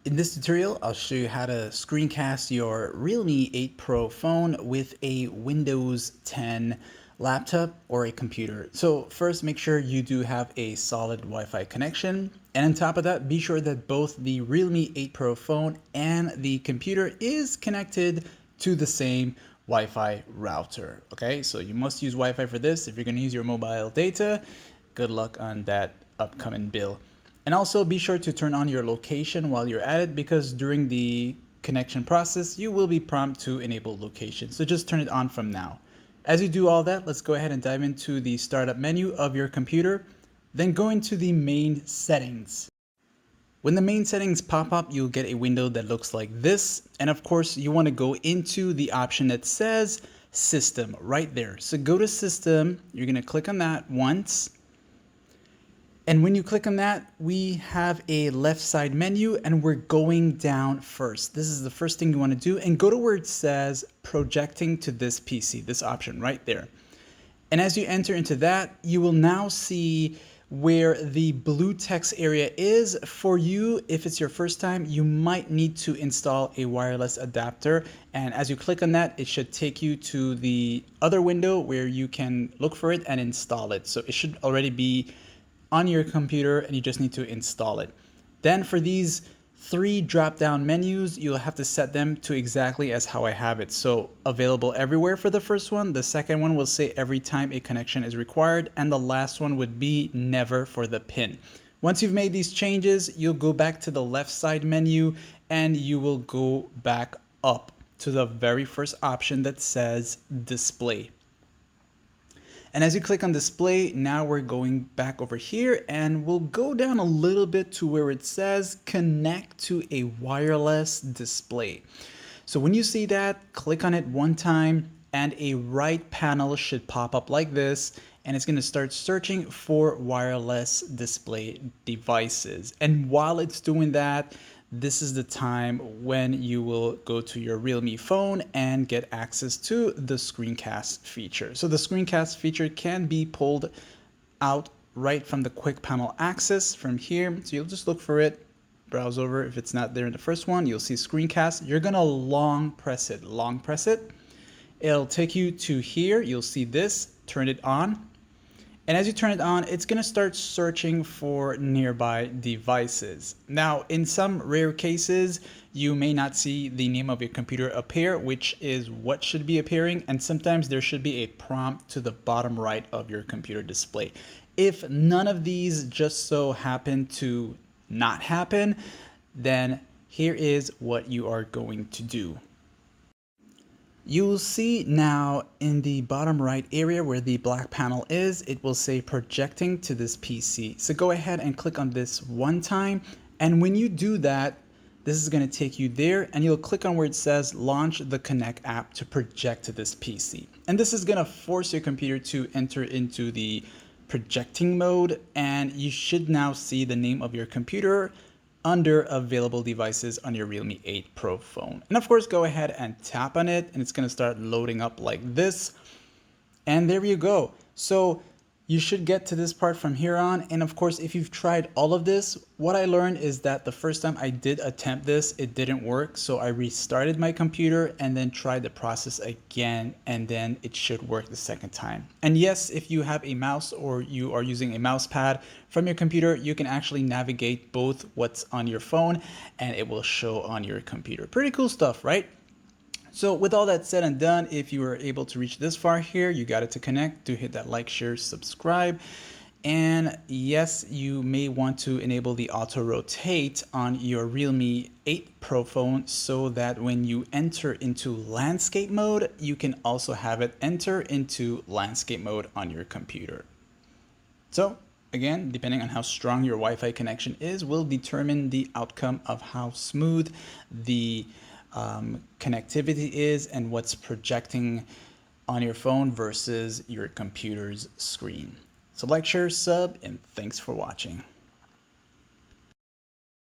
In this tutorial, I'll show you how to screencast your Realme 8 Pro phone with a Windows 10 laptop or a computer. So first, make sure you do have a solid Wi-Fi connection. And on top of that, be sure that both the Realme 8 Pro phone and the computer is connected to the same Wi-Fi router. Okay, so you must use Wi-Fi for this. If you're going to use your mobile data, good luck on that upcoming bill. And also be sure to turn on your location while you're at it, because during the connection process, you will be prompted to enable location. So just turn it on from now. As you do all that, let's go ahead and dive into the startup menu of your computer. Then go into the main settings. When the main settings pop up, you'll get a window that looks like this. And of course, you want to go into the option that says System right there. So go to System. You're going to click on that once. And when you click on that, we have a left side menu and we're going down first. This is the first thing you want to do, and go to where it says projecting to this PC, this option right there. And as you enter into that, you will now see where the blue text area is. For you, if it's your first time, you might need to install a wireless adapter. And as you click on that, it should take you to the other window where you can look for it and install it. So it should already be on your computer and you just need to install it. Then for these three drop down menus, you'll have to set them to exactly as how I have it. So available everywhere for the first one. The second one will say every time a connection is required. And the last one would be never for the pin. Once you've made these changes, you'll go back to the left side menu and you will go back up to the very first option that says display. And as you click on display, now we're going back over here and we'll go down a little bit to where it says connect to a wireless display. So when you see that, click on it one time and a right panel should pop up like this, and it's going to start searching for wireless display devices. And while it's doing that, this is the time when you will go to your Realme phone and get access to the screencast feature. So the screencast feature can be pulled out right from the quick panel access from here. So you'll just look for it, browse over. If it's not there in the first one, you'll see screencast. You're gonna long press it. It'll take you to here. You'll see this, turn it on. And as you turn it on, it's going to start searching for nearby devices. Now, in some rare cases, you may not see the name of your computer appear, which is what should be appearing. And sometimes there should be a prompt to the bottom right of your computer display. If none of these just so happen to not happen, then here is what you are going to do. You will see now in the bottom right area where the black panel is, it will say projecting to this PC. So go ahead and click on this one time. And when you do that, this is going to take you there and you'll click on where it says launch the Connect app to project to this PC. And this is going to force your computer to enter into the projecting mode. And you should now see the name of your computer under available devices on your Realme 8 Pro phone. And of course, go ahead and tap on it and it's going to start loading up like this. And there you go. So you should get to this part from here on. And of course, if you've tried all of this, what I learned is that the first time I did attempt this, it didn't work. So I restarted my computer and then tried the process again, and then it should work the second time. And yes, if you have a mouse or you are using a mouse pad from your computer, you can actually navigate both what's on your phone and it will show on your computer. Pretty cool stuff, right? So with all that said and done, if you were able to reach this far here, you got it to connect, do hit that like, share, subscribe. And yes, you may want to enable the auto rotate on your Realme 8 Pro phone so that when you enter into landscape mode, you can also have it enter into landscape mode on your computer. So again, depending on how strong your Wi-Fi connection is, will determine the outcome of how smooth the connectivity is and what's projecting on your phone versus your computer's screen. So like, share, sub, and thanks for watching.